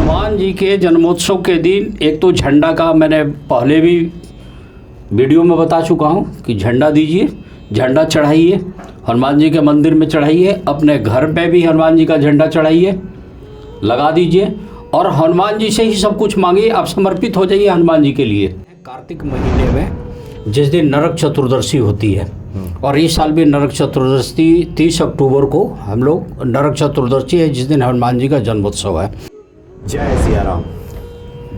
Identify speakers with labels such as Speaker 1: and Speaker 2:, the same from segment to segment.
Speaker 1: हनुमान जी के जन्मोत्सव के दिन एक तो झंडा का मैंने पहले भी वीडियो में बता चुका हूँ कि झंडा दीजिए, झंडा चढ़ाइए, हनुमान जी के मंदिर में चढ़ाइए, अपने घर पे भी हनुमान जी का झंडा चढ़ाइए, लगा दीजिए और हनुमान जी से ही सब कुछ मांगिए। आप समर्पित हो जाइए हनुमान जी के लिए। कार्तिक महीने में जिस दिन नरक चतुर्दशी होती है और इस साल भी नरक चतुर्दशी 30 अक्टूबर को हम लोग नरक चतुर्दशी है जिस दिन हनुमान जी का जन्मोत्सव है।
Speaker 2: जय सिया राम।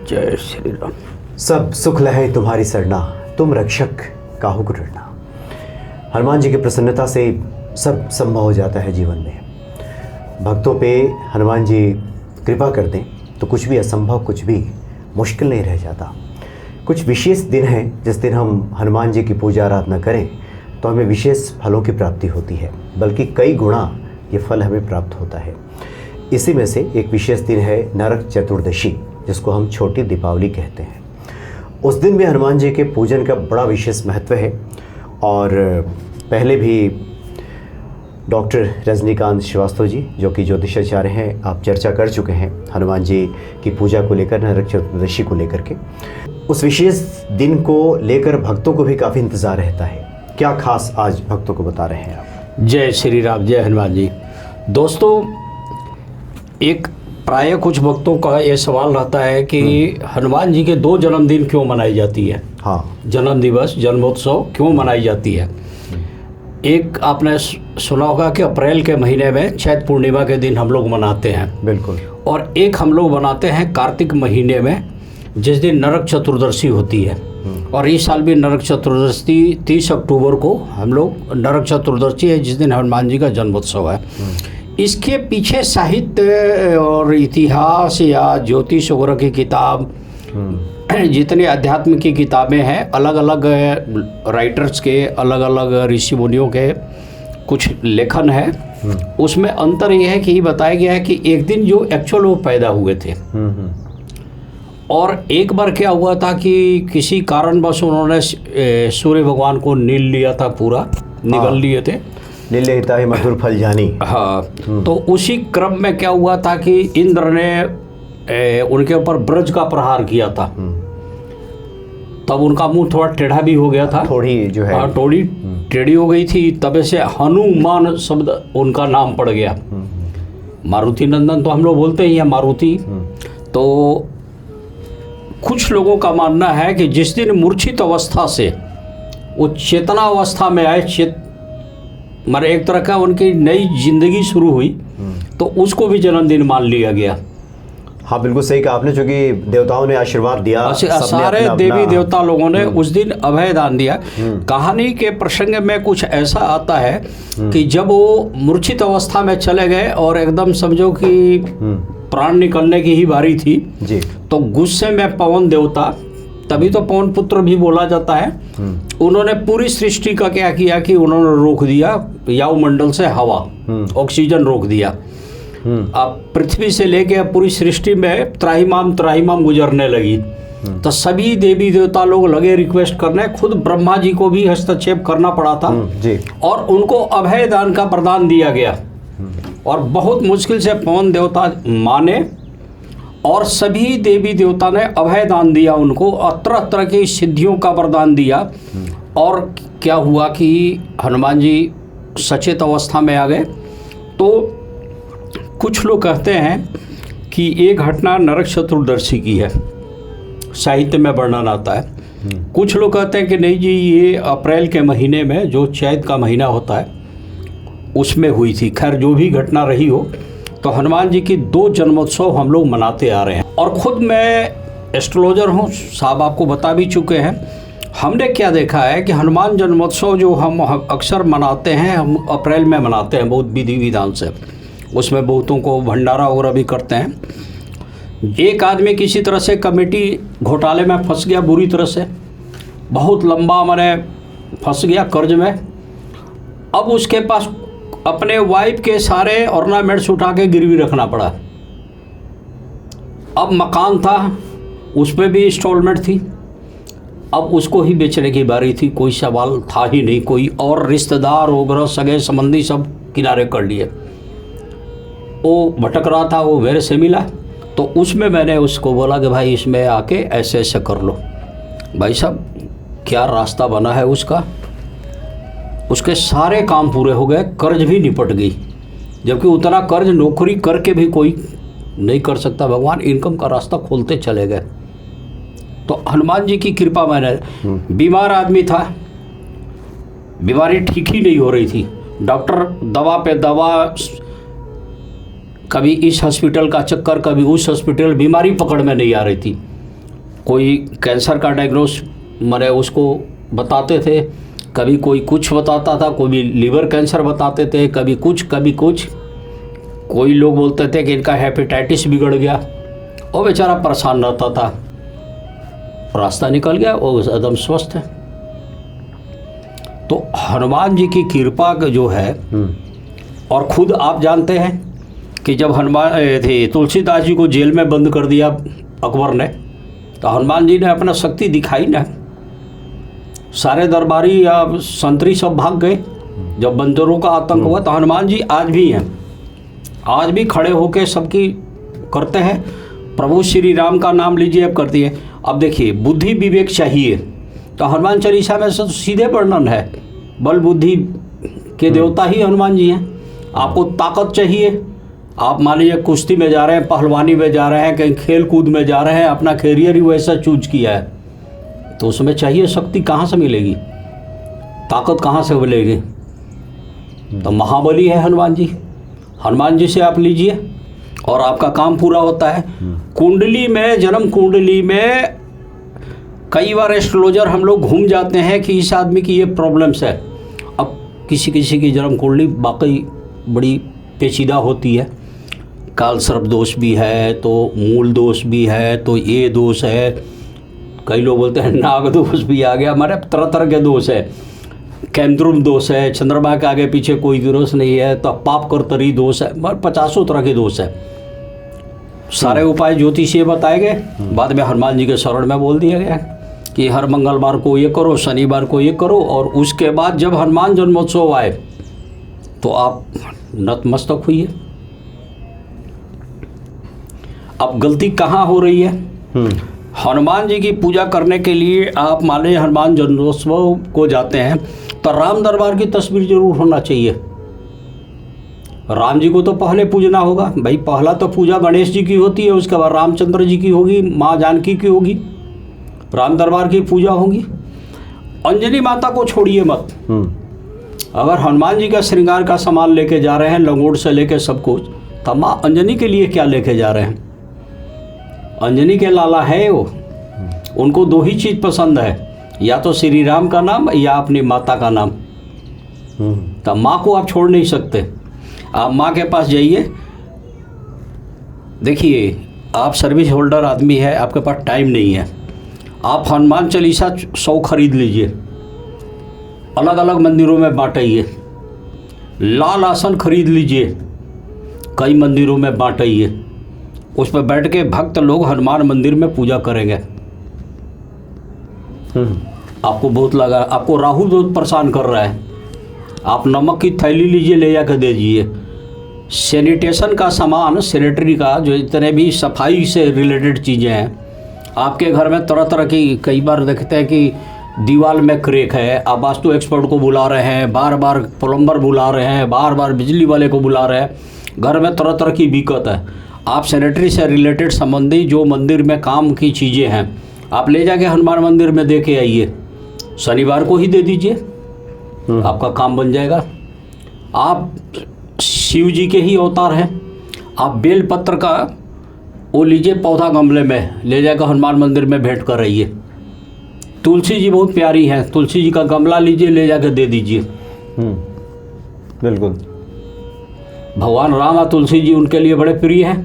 Speaker 1: जय श्री राम।
Speaker 2: सब सुख लहे तुम्हारी सरना, तुम रक्षक काहू को डरना। हनुमान जी की प्रसन्नता से सब संभव हो जाता है जीवन में। भक्तों पे हनुमान जी कृपा कर दें तो कुछ भी असंभव, कुछ भी मुश्किल नहीं रह जाता। कुछ विशेष दिन हैं जिस दिन हम हनुमान जी की पूजा आराधना करें तो हमें विशेष फलों की प्राप्ति होती है, बल्कि कई गुणा ये फल हमें प्राप्त होता है। इसी में से एक विशेष दिन है नरक चतुर्दशी, जिसको हम छोटी दीपावली कहते हैं। उस दिन भी हनुमान जी के पूजन का बड़ा विशेष महत्व है और पहले भी डॉक्टर रजनीकांत श्रीवास्तव जी जो कि ज्योतिषाचार्य हैं, आप चर्चा कर चुके हैं हनुमान जी की पूजा को लेकर, नरक चतुर्दशी को लेकर के। उस विशेष दिन को लेकर भक्तों को भी काफ़ी इंतज़ार रहता है। क्या खास आज भक्तों को बता रहे हैं आप?
Speaker 1: जय श्री राम, जय हनुमान जी। दोस्तों, एक प्राय कुछ भक्तों का ये सवाल रहता है कि हनुमान जी के 2 जन्मदिन क्यों मनाई जाती है।
Speaker 2: हाँ,
Speaker 1: जन्म दिवस, जन्मोत्सव क्यों मनाई जाती है। एक आपने सुना होगा कि अप्रैल के महीने में चैत्र पूर्णिमा के दिन हम लोग मनाते हैं,
Speaker 2: बिल्कुल।
Speaker 1: और एक हम लोग मनाते हैं कार्तिक महीने में जिस दिन नरक चतुर्दशी होती है। और इस साल भी नरक चतुर्दशी 30 अक्टूबर को हम लोग नरक चतुर्दशी है जिस दिन हनुमान जी का जन्मोत्सव है। इसके पीछे साहित्य और इतिहास या ज्योतिष वगैरह की किताब, जितने अध्यात्म की किताबें हैं, अलग अलग राइटर्स के, अलग अलग ऋषि मुनियों के कुछ लेखन है। उसमें अंतर यह है कि ये बताया गया है कि एक दिन जो एक्चुअल वो पैदा हुए थे और एक बार क्या हुआ था कि किसी कारणवश उन्होंने सूर्य भगवान को नील लिया था, पूरा निगल लिए थे।
Speaker 2: नीले हिता ही मधुर फल जानी।
Speaker 1: हाँ, तो उसी क्रम में क्या हुआ था कि इंद्र ने उनके ऊपर ब्रज का प्रहार किया था। तब उनका मुंह थोड़ा टेढ़ा भी हो गया था,
Speaker 2: थोड़ी जो है,
Speaker 1: हाँ, थोड़ी टेढ़ी हो गई थी। तब से हनुमान शब्द उनका नाम पड़ गया। मारुति नंदन तो हम लोग बोलते ही हैं, मारुति। तो कुछ लोगों का मानना है कि जिस दिन मूर्छित अवस्था से वो चेतना अवस्था में आए, मारे एक तरह का उनकी नई जिंदगी शुरू हुई, तो उसको भी जन्मदिन मान लिया गया।
Speaker 2: हाँ, बिल्कुल सही कहा आपने, क्योंकि देवताओं ने आशीर्वाद दिया,
Speaker 1: सारे देवी देवता लोगों ने उस दिन अभय दान दिया। कहानी के प्रसंग में कुछ ऐसा आता है कि जब वो मूर्छित अवस्था में चले गए और एकदम समझो कि प्राण निकलने की ही बारी थी
Speaker 2: जी, तो
Speaker 1: गुस्से में पवन देवता, तभी तो पवन पुत्र भी बोला जाता है, उन्होंने पूरी सृष्टि का क्या किया कि उन्होंने रोक दिया वायुमंडल से हवा, ऑक्सीजन रोक दिया। अब पृथ्वी से लेके पूरी सृष्टि में त्राहिमाम गुजरने लगी। तो सभी देवी देवता लोग लगे रिक्वेस्ट करने, खुद ब्रह्मा जी को भी हस्तक्षेप करना पड़ा था
Speaker 2: जी, और
Speaker 1: उनको अभय दान का वरदान दिया गया। और बहुत मुश्किल से पवन देवता माने और सभी देवी देवता ने अभय दान दिया उनको, और तरह तरह की सिद्धियों का वरदान दिया। और क्या हुआ कि हनुमान जी सचेत अवस्था में आ गए। तो कुछ लोग कहते हैं कि ये घटना नरक चतुर्दशी की है, साहित्य में वर्णन आता है। कुछ लोग कहते हैं कि नहीं जी, ये अप्रैल के महीने में जो चैत का महीना होता है उसमें हुई थी। खैर, जो भी घटना रही हो, तो हनुमान जी की 2 जन्मोत्सव हम लोग मनाते आ रहे हैं। और ख़ुद मैं एस्ट्रोलॉजर हूँ, साहब आपको बता भी चुके हैं। हमने क्या देखा है कि हनुमान जन्मोत्सव जो हम अक्सर मनाते हैं, हम अप्रैल में मनाते हैं बहुत विधि विधान से। उसमें बहुतों को भंडारा वगैरह भी करते हैं। एक आदमी किसी तरह से कमेटी घोटाले में फंस गया, बुरी तरह से, बहुत लंबा मैंने फंस गया कर्ज में। अब उसके पास अपने वाइफ के सारे ऑर्नामेंट्स उठा के गिरवी रखना पड़ा। अब मकान था, उस पर भी इंस्टॉलमेंट थी, अब उसको ही बेचने की बारी थी। कोई सवाल था ही नहीं, कोई और रिश्तेदार वगैरह सगे संबंधी सब किनारे कर लिए। वो भटक रहा था, वो मेरे से मिला, तो उसमें मैंने उसको बोला कि भाई इसमें आके ऐसे ऐसे कर लो। भाई साहब क्या रास्ता बना है उसका, उसके सारे काम पूरे हो गए, कर्ज भी निपट गई, जबकि उतना कर्ज नौकरी करके भी कोई नहीं कर सकता। भगवान इनकम का रास्ता खोलते चले गए। तो हनुमान जी की कृपा। मैंने बीमार आदमी था, बीमारी ठीक ही नहीं हो रही थी, डॉक्टर दवा पे दवा, कभी इस हॉस्पिटल का चक्कर कभी उस हॉस्पिटल, बीमारी पकड़ में नहीं आ रही थी। कोई कैंसर का डायग्नोस मैंने उसको बताते थे, कभी कोई कुछ बताता था, कोई लीवर कैंसर बताते थे, कभी कुछ कभी कुछ। कोई लोग बोलते थे कि इनका हेपेटाइटिस बिगड़ गया, वो बेचारा परेशान रहता था। रास्ता निकल गया, वो एकदम स्वस्थ है। तो हनुमान जी की कृपा जो है, और खुद आप जानते हैं कि जब हनुमान थे तुलसीदास जी को जेल में बंद कर दिया अकबर ने, तो हनुमान जी ने अपना शक्ति दिखाई ना। सारे दरबारी या संतरी सब भाग गए जब बंदरों का आतंक हुआ। तो हनुमान जी आज भी हैं, आज भी खड़े होकर सबकी करते हैं। प्रभु श्री राम का नाम लीजिए, अब करती है। अब देखिए, बुद्धि विवेक चाहिए तो हनुमान चालीसा में तो सीधे वर्णन है, बल बुद्धि के देवता ही हनुमान जी हैं। आपको ताकत चाहिए, आप मान लीजिए कुश्ती में जा रहे हैं, पहलवानी में जा रहे हैं, कहीं खेल कूद में जा रहे हैं, अपना कैरियर ही वैसा चूज किया है, तो उसमें चाहिए शक्ति कहाँ से मिलेगी, ताकत कहाँ से मिलेगी? तो महाबली है हनुमान जी। हनुमान जी से आप लीजिए और आपका काम पूरा होता है। कुंडली में, जन्म कुंडली में कई बार एस्ट्रोलॉजर हम लोग घूम जाते हैं कि इस आदमी की ये प्रॉब्लम्स है। अब किसी किसी की जन्म कुंडली वाकई बड़ी पेचीदा होती है, काल सर्प दोष भी है, तो मूल दोष भी है, तो ये दोष है, कई लोग बोलते हैं नाग दोष भी आ गया, हमारे तरह तरह के दोष है, केंद्रुम दोष है, चंद्रमा के आगे पीछे कोई दोष नहीं है, तो पाप कर्तरी दोष है, 50 तरह के दोष है। सारे उपाय ज्योतिषीय बताए गए, बाद में हनुमान जी के शरण में बोल दिया गया कि हर मंगलवार को ये करो, शनिवार को ये करो। और उसके बाद जब हनुमान जन्मोत्सव आए तो आप नतमस्तक हुई। अब गलती कहाँ हो रही है? हनुमान जी की पूजा करने के लिए आप माने हनुमान जन्मोत्सव को जाते हैं तो राम दरबार की तस्वीर जरूर होना चाहिए। राम जी को तो पहले पूजना होगा भाई, पहला तो पूजा गणेश जी की होती है, उसके बाद रामचंद्र जी की होगी, माँ जानकी की होगी, राम दरबार की पूजा होगी। अंजनी माता को छोड़िए मत। अगर हनुमान जी का श्रृंगार का सामान लेके जा रहे हैं, लंगोट से लेके सब कुछ, तो माँ अंजनी के लिए क्या लेके जा रहे हैं? अंजनी के लाला है वो, उनको दो ही चीज़ पसंद है, या तो श्री राम का नाम या अपनी माता का नाम। तो माँ को आप छोड़ नहीं सकते। आप माँ के पास जाइए। देखिए, आप सर्विस होल्डर आदमी है, आपके पास टाइम नहीं है, आप हनुमान चालीसा 100 खरीद लीजिए, अलग अलग मंदिरों में बांटिए। लाल आसन खरीद लीजिए, कई मंदिरों में बांटिए, उस पर बैठ के भक्त लोग हनुमान मंदिर में पूजा करेंगे। आपको बहुत लगा, आपको राहु बहुत परेशान कर रहा है, आप नमक की थैली लीजिए, ले जाकर दे दीजिए। सैनिटेशन का सामान, सैनिटरी का, जो इतने भी सफाई से रिलेटेड चीज़ें हैं आपके घर में, तरह तरह की, कई बार देखते हैं कि दीवार में क्रैक है, आप वास्तु एक्सपर्ट को बुला रहे हैं, बार बार प्लम्बर बुला रहे हैं, बार बार बिजली वाले को बुला रहे हैं, घर में तरह तरह की दिक्कत है। आप सैनिटरी से रिलेटेड संबंधी जो मंदिर में काम की चीज़ें हैं, आप ले जाके हनुमान मंदिर में दे के आइए, शनिवार को ही दे दीजिए, आपका काम बन जाएगा। आप शिव जी के ही अवतार हैं, आप बेल पत्र का वो लीजिए, पौधा गमले में ले जाकर हनुमान मंदिर में भेंट कर रहिए। तुलसी जी बहुत प्यारी हैं, तुलसी जी का गमला लीजिए, ले जाकर दे दीजिए।
Speaker 2: बिल्कुल।
Speaker 1: भगवान राम और तुलसी जी उनके लिए बड़े प्रिय हैं,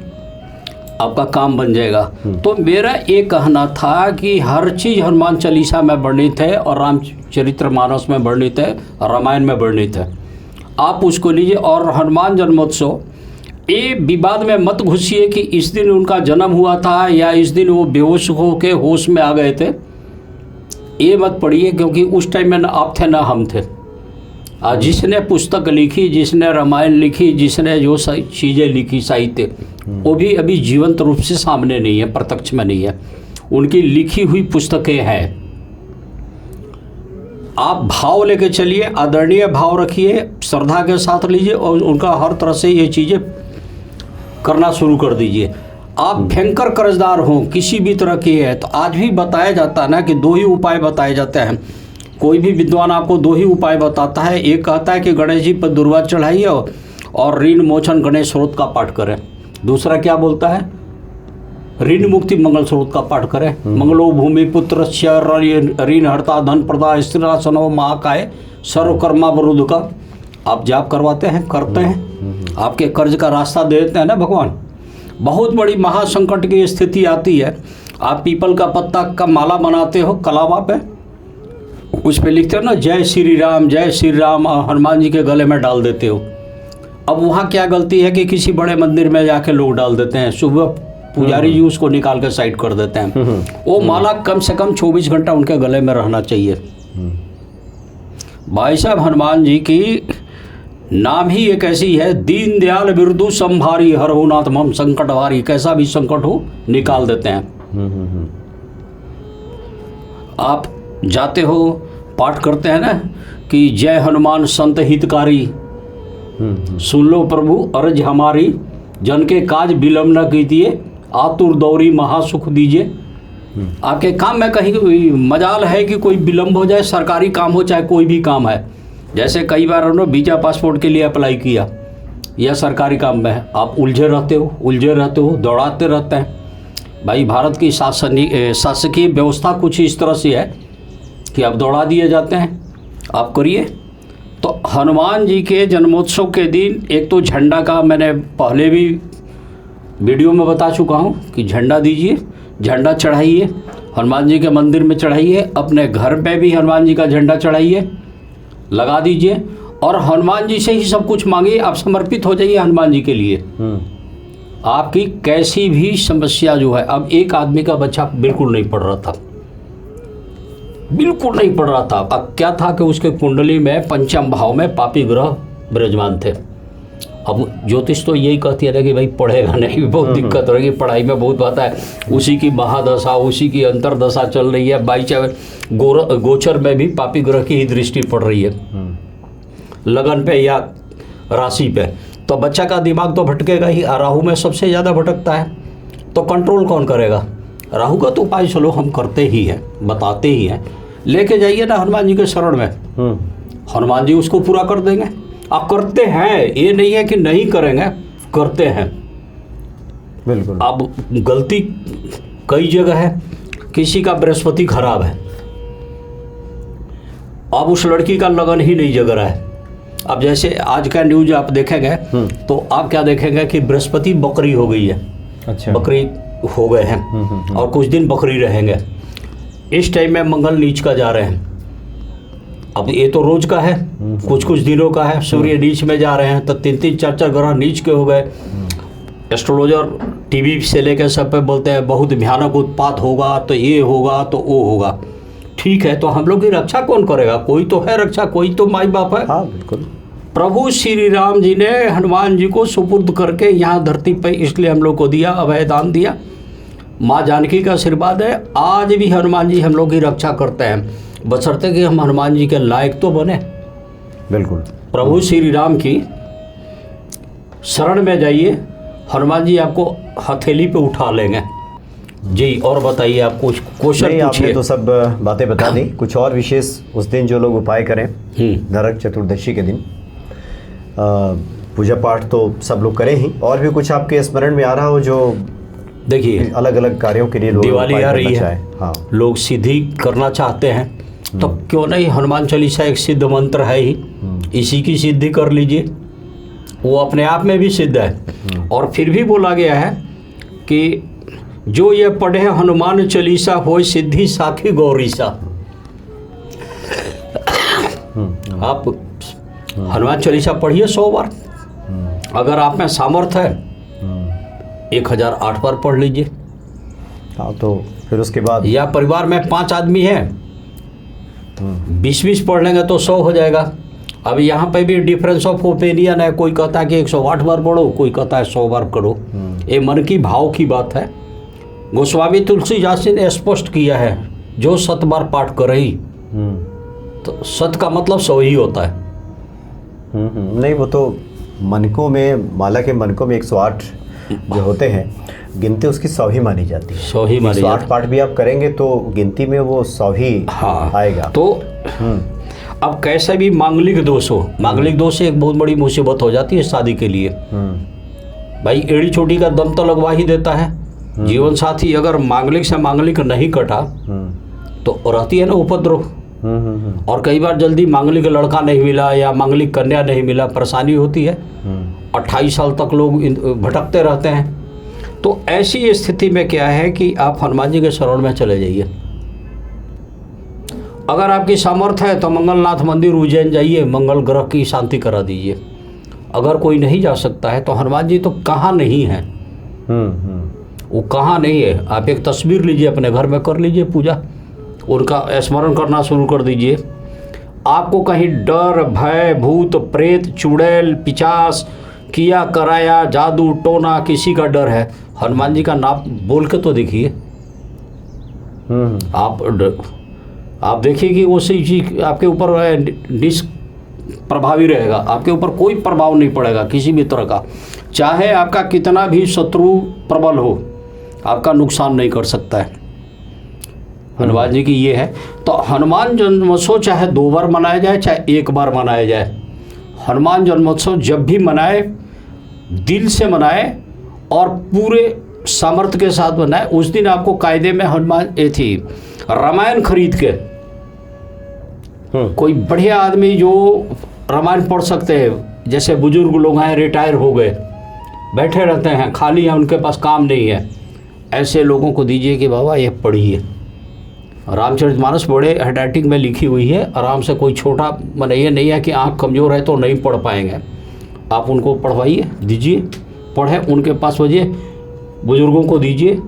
Speaker 1: आपका काम बन जाएगा। तो मेरा ये कहना था कि हर चीज़ हनुमान चालीसा में वर्णित है और रामचरितमानस में वर्णित है, रामायण में वर्णित है, आप उसको लीजिए। और हनुमान जन्मोत्सव, ये विवाद में मत घुसिए कि इस दिन उनका जन्म हुआ था या इस दिन वो बेहोश होकर होश में आ गए थे, ये मत पढ़िए, क्योंकि उस टाइम में ना आप थे ना हम थे। जिसने पुस्तक लिखी, जिसने रामायण लिखी, जिसने जो चीज़ें लिखी, साहित्य, वो भी अभी जीवंत रूप से सामने नहीं है, प्रत्यक्ष में नहीं है। उनकी लिखी हुई पुस्तकें हैं। आप भाव लेके चलिए, आदरणीय भाव रखिए, श्रद्धा के साथ लीजिए और उनका हर तरह से ये चीज़ें करना शुरू कर दीजिए। आप भयंकर कर्जदार हो किसी भी तरह की है तो आज भी बताया जाता है ना कि 2 ही उपाय बताए जाते हैं। कोई भी विद्वान आपको 2 ही उपाय बताता है। एक कहता है कि गणेश जी पर दुर्वा चढ़ाइए और ऋण मोचन गणेश स्रोत का पाठ करें। दूसरा क्या बोलता है? ऋण मुक्ति मंगल स्रोत का पाठ करें। मंगलो भूमि पुत्र ऋण हरता धन प्रदा स्थिरासनो महाकाय सर्वकर्मा वरुद्ध का आप जाप करवाते हैं, करते हैं, आपके कर्ज का रास्ता दे देते हैं ना भगवान। बहुत बड़ी महासंकट की स्थिति आती है, आप पीपल का पत्ता का माला बनाते हो कलावा पे, उस पे लिखते हो ना जय श्री राम, हनुमान जी के गले में डाल देते हो। अब वहाँ क्या गलती है कि किसी बड़े मंदिर में जाके लोग डाल देते हैं, सुबह पुजारी जी उसको निकाल कर साइड कर देते हैं। वो माला कम से कम 24 घंटा उनके गले में रहना चाहिए। भाई साहब, हनुमान जी की नाम ही एक ऐसी है, दीन दयाल बिरदु संभारी हर हो नाथ मम संकट भारी। कैसा भी संकट हो निकाल देते हैं। आप जाते हो पाठ करते हैं ना कि जय हनुमान संत हितकारी, सुन लो प्रभु अर्ज हमारी, जन के काज विलम्ब न कीजिए, आतुर दौरी महासुख दीजिए। आपके काम में कहीं मजाल है कि कोई विलम्ब हो जाए, सरकारी काम हो चाहे कोई भी काम है। जैसे कई बार उन्होंने वीजा पासपोर्ट के लिए अप्लाई किया या सरकारी काम में है, आप उलझे रहते हो, दौड़ाते रहते हैं। भाई भारत की शासकीय व्यवस्था कुछ इस तरह से है कि आप दौड़ा दिए जाते हैं। आप करिए। तो हनुमान जी के जन्मोत्सव के दिन एक तो झंडा का मैंने पहले भी वीडियो में बता चुका हूँ कि झंडा दीजिए, झंडा चढ़ाइए, हनुमान जी के मंदिर में चढ़ाइए, अपने घर पे भी हनुमान जी का झंडा चढ़ाइए, लगा दीजिए और हनुमान जी से ही सब कुछ मांगिए। आप समर्पित हो जाइए हनुमान जी के लिए। आपकी कैसी भी समस्या जो है, अब एक आदमी का बच्चा बिल्कुल नहीं पढ़ रहा था, अब क्या था कि उसके कुंडली में पंचम भाव में पापी ग्रह विराजमान थे। अब ज्योतिष तो यही कहती है ना कि भाई पढ़ेगा नहीं, बहुत दिक्कत हो रही, पढ़ाई में बहुत बात है, उसी की महादशा, उसी की अंतरदशा चल रही है। बाई गोचर में भी पापी ग्रह की ही दृष्टि पड़ रही है, लगन पे या राशि पे, तो बच्चा का दिमाग तो भटकेगा ही। राहु में सबसे ज़्यादा भटकता है, तो कंट्रोल कौन करेगा? राहु का तो उपाय चलो हम करते ही हैं, बताते ही हैं। लेके जाइए ना हनुमान जी के शरण में, हनुमान जी उसको पूरा कर देंगे। आप करते हैं, ये नहीं है कि नहीं करेंगे, करते हैं
Speaker 2: बिल्कुल।
Speaker 1: अब गलती कई जगह है, किसी का बृहस्पति खराब है, अब उस लड़की का लगन ही नहीं जग रहा है। अब जैसे आज का न्यूज आप देखेंगे तो आप क्या देखेंगे कि बृहस्पति बकरी हो गई है।
Speaker 2: अच्छा।
Speaker 1: बकरी हो गए हैं और कुछ दिन बकरी रहेंगे। इस टाइम में मंगल नीच का जा रहे हैं। अब ये तो रोज का है, कुछ कुछ दिनों का है। सूर्य नीच में जा रहे हैं तो 3-3 4-4 ग्रह नीच के हो गए। एस्ट्रोलॉजर टीवी से लेकर सब पे बोलते हैं बहुत भयानक उत्पात होगा, तो ये होगा तो वो होगा। ठीक है, तो हम लोग की रक्षा कौन करेगा? कोई तो है रक्षा, कोई तो माई बाप है।
Speaker 2: हाँ बिल्कुल।
Speaker 1: प्रभु श्री राम जी ने हनुमान जी को सुपुर्द करके यहाँ धरती पर इसलिए हम लोग को दिया, अभय दान दिया। माँ जानकी का आशीर्वाद है, आज भी हनुमान जी हम लोग की रक्षा करते हैं, बशर्ते कि हम हनुमान जी के लायक तो बने।
Speaker 2: बिल्कुल।
Speaker 1: प्रभु श्री राम की शरण में जाइए, हनुमान जी आपको हथेली पे उठा लेंगे। जी, और बताइए, आप कुछ क्वेश्चन पूछिए।
Speaker 2: आपने तो सब बातें बता दी। कुछ और विशेष उस दिन जो लोग उपाय करें, नरक चतुर्दशी के दिन पूजा पाठ तो सब लोग करें ही, और भी कुछ आपके स्मरण में आ रहा हो जो
Speaker 1: देखिए
Speaker 2: अलग अलग कार्यों के लिए लोग
Speaker 1: दिवाली आ रही है,
Speaker 2: हाँ,
Speaker 1: लोग सिद्धि करना चाहते हैं, तो क्यों नहीं हनुमान चालीसा एक सिद्ध मंत्र है ही, इसी की सिद्धि कर लीजिए। वो अपने आप में भी सिद्ध है। और फिर भी बोला गया है कि जो ये पढ़े हनुमान चालीसा होय सिद्धि साखी गौरीसा। आप हनुमान चालीसा पढ़िए 100 बार। अगर आप में सामर्थ्य है 1008 बार पढ़ लीजिए।
Speaker 2: हाँ, तो फिर उसके बाद
Speaker 1: या परिवार में 5 आदमी हैं, 20-20 पढ़ लेंगे तो 100 हो जाएगा। अब यहाँ पे भी डिफरेंस ऑफ ओपिनियन है, कोई कहता है कि 108 बार पढ़ो, कोई कहता है 100 बार करो। ये मन की भाव की बात है। गोस्वामी तुलसीदास जी ने स्पष्ट किया है, जो 7 बार पाठ करही, तो 7 का मतलब 100 ही होता है।
Speaker 2: नहीं, वो तो मनकों में, माला के मनकों में 108 जो होते हैं, गिनती उसकी 100 ही मानी जाती है।
Speaker 1: 100 ही मानी जाती है।
Speaker 2: 108 पाठ भी आप करेंगे तो गिनती में वो 100 ही आएगा।
Speaker 1: तो अब कैसे भी मांगलिक दोष हो, मांगलिक दोष से एक बहुत बड़ी मुसीबत हो जाती है शादी के लिए। भाई एड़ी चोटी का दम तो लगवा ही देता है। जीवन साथी अगर मांगलिक से मांगलिक नहीं कटा तो रहती है ना उपद्रव। और कई बार जल्दी मांगलिक लड़का नहीं मिला या मांगलिक कन्या नहीं मिला, परेशानी होती है। 28 साल तक लोग भटकते रहते हैं। तो ऐसी स्थिति में क्या है कि आप हनुमान जी के शरण में चले जाइए। अगर आपकी सामर्थ्य है तो मंगलनाथ मंदिर उज्जैन जाइए, मंगल ग्रह की शांति करा दीजिए। अगर कोई नहीं जा सकता है तो हनुमान जी तो कहाँ नहीं है, वो कहाँ नहीं है। आप एक तस्वीर लीजिए, अपने घर में कर लीजिए पूजा, उनका स्मरण करना शुरू कर दीजिए। आपको कहीं डर, भय, भूत, प्रेत, चुड़ैल, पिचास, किया कराया, जादू टोना, किसी का डर है, हनुमान जी का नाम बोल के तो देखिए। आप देखिए कि वो सही चीज आपके ऊपर प्रभावी रहेगा। आपके ऊपर कोई प्रभाव नहीं पड़ेगा किसी भी तरह का। चाहे आपका कितना भी शत्रु प्रबल हो, आपका नुकसान नहीं कर सकता है। हनुमान जी की ये है। तो हनुमान जन्मोत्सव चाहे 2 बार मनाया जाए, चाहे 1 बार मनाया जाए, हनुमान जन्मोत्सव जब भी मनाए, दिल से मनाए और पूरे सामर्थ्य के साथ मनाए। उस दिन आपको कायदे में हनुमान ये थी, रामायण खरीद के, कोई बढ़िया आदमी जो रामायण पढ़ सकते हैं, जैसे बुजुर्ग लोग हैं, रिटायर हो गए, बैठे रहते हैं, खाली हैं, उनके पास काम नहीं है, ऐसे लोगों को दीजिए कि बाबा ये पढ़िए। रामचरितमानस बड़े हैंडराइटिंग में लिखी हुई है, आराम से, कोई छोटा मन ये नहीं है कि आँख कमज़ोर है तो नहीं पढ़ पाएंगे। आप उनको पढ़वाइए, दीजिए, पढ़े, उनके पास बजिए, बुजुर्गों को दीजिए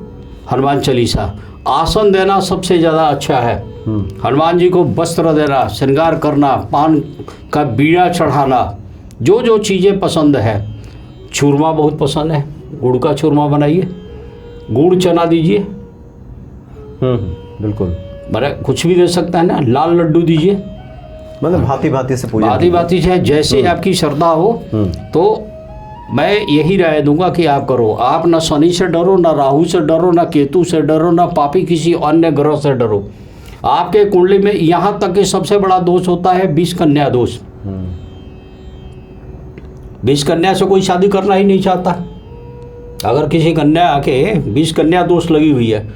Speaker 1: हनुमान चालीसा। आसन देना सबसे ज़्यादा अच्छा है। हनुमान जी को वस्त्र देना, श्रृंगार करना, पान का बीड़ा चढ़ाना, जो जो चीज़ें पसंद है। चूरमा बहुत पसंद है, गुड़ का चूरमा बनाइए, गुड़ चना दीजिए।
Speaker 2: बिल्कुल,
Speaker 1: मैंने कुछ भी दे सकता है ना, लाल लड्डू दीजिए,
Speaker 2: मतलब भांति भांति से पूजा,
Speaker 1: भांति भांति से जैसे आपकी श्रद्धा हो। तो मैं यही राय दूंगा कि आप करो। आप ना शनि से डरो, ना राहु से डरो, ना केतु से डरो, ना पापी किसी अन्य ग्रह से डरो। आपके कुंडली में यहाँ तक कि सबसे बड़ा दोष होता है 20 कन्या दोष। 20 कन्या से कोई शादी करना ही नहीं चाहता। अगर किसी कन्या आके 20 कन्या दोष लगी हुई है,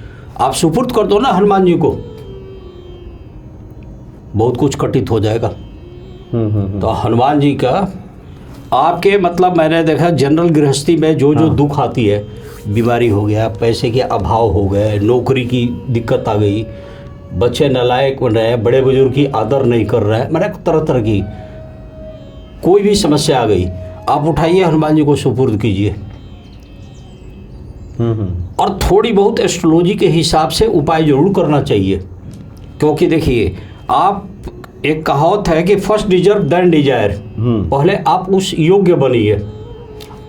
Speaker 1: आप सुपुर्द कर दो ना हनुमान जी को, बहुत कुछ कटित हो जाएगा। तो हनुमान जी का आपके, मतलब मैंने देखा जनरल गृहस्थी में जो जो दुख आती है, बीमारी हो गया, पैसे के अभाव हो गए, नौकरी की दिक्कत आ गई, बच्चे नालायक बन रहे हैं, बड़े बुजुर्ग की आदर नहीं कर रहे हैं, मैंने तरह तरह की कोई भी समस्या आ गई, आप उठाइए हनुमान जी को सुपुर्द कीजिए। और थोड़ी बहुत एस्ट्रोलॉजी के हिसाब से उपाय जरूर करना चाहिए। क्योंकि देखिए, आप, एक कहावत है कि फर्स्ट डिजर्व देन डिजायर। पहले आप उस योग्य बनिए।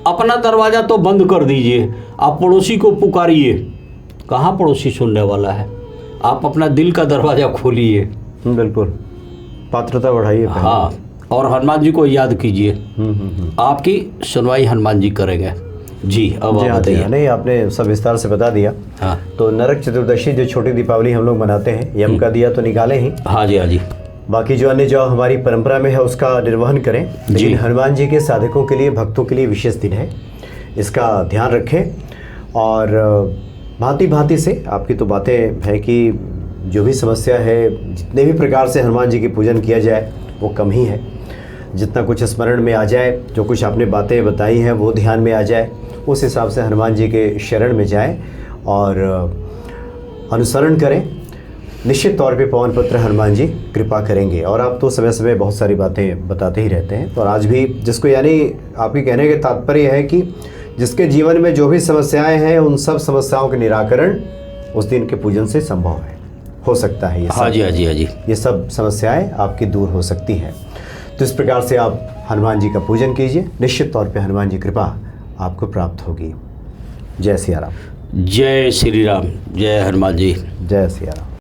Speaker 1: अपना दरवाज़ा तो बंद कर दीजिए, आप पड़ोसी को पुकारिए। कहाँ पड़ोसी सुनने वाला है? आप अपना दिल का दरवाज़ा खोलिए।
Speaker 2: बिल्कुल, पात्रता बढ़ाइए।
Speaker 1: हाँ, और हनुमान जी को याद कीजिए, आपकी सुनवाई हनुमान जी करेंगे। जी, अब आप बताइए।
Speaker 2: नहीं, आपने सब विस्तार से बता दिया।
Speaker 1: हाँ,
Speaker 2: तो नरक चतुर्दशी जो छोटी दीपावली हम लोग मनाते हैं, यम का दिया तो निकालें ही।
Speaker 1: हाँ जी, हाँ जी।
Speaker 2: बाकी जो अन्य जो हमारी परंपरा में है उसका निर्वहन करें। लेकिन हनुमान जी के साधकों के लिए, भक्तों के लिए विशेष दिन है, इसका ध्यान रखें। और भांति भांति से आपकी तो बातें हैं कि जो भी समस्या है, जितने भी प्रकार से हनुमान जी की पूजन किया जाए वो कम ही है। जितना कुछ स्मरण में आ जाए, जो कुछ आपने बातें बताई हैं वो ध्यान में आ जाए, उस हिसाब से हनुमान जी के शरण में जाएं और अनुसरण करें। निश्चित तौर पे पवन पुत्र हनुमान जी कृपा करेंगे। और आप तो समय समय बहुत सारी बातें बताते ही रहते हैं। और आज भी जिसको, यानी आपके कहने का तात्पर्य है कि जिसके जीवन में जो भी समस्याएं हैं, उन सब समस्याओं के निराकरण उस दिन के पूजन से संभव है, हो सकता है। ये
Speaker 1: हाँ जी, हाँ जी, हाँ जी।
Speaker 2: ये सब समस्याएं आपकी दूर हो सकती हैं। तो इस प्रकार से आप हनुमान जी का पूजन कीजिए, निश्चित तौर पे हनुमान जी कृपा आपको प्राप्त होगी। जय सिया राम।
Speaker 1: जय श्री राम, जय हनुमान जी।
Speaker 2: जय सिया राम।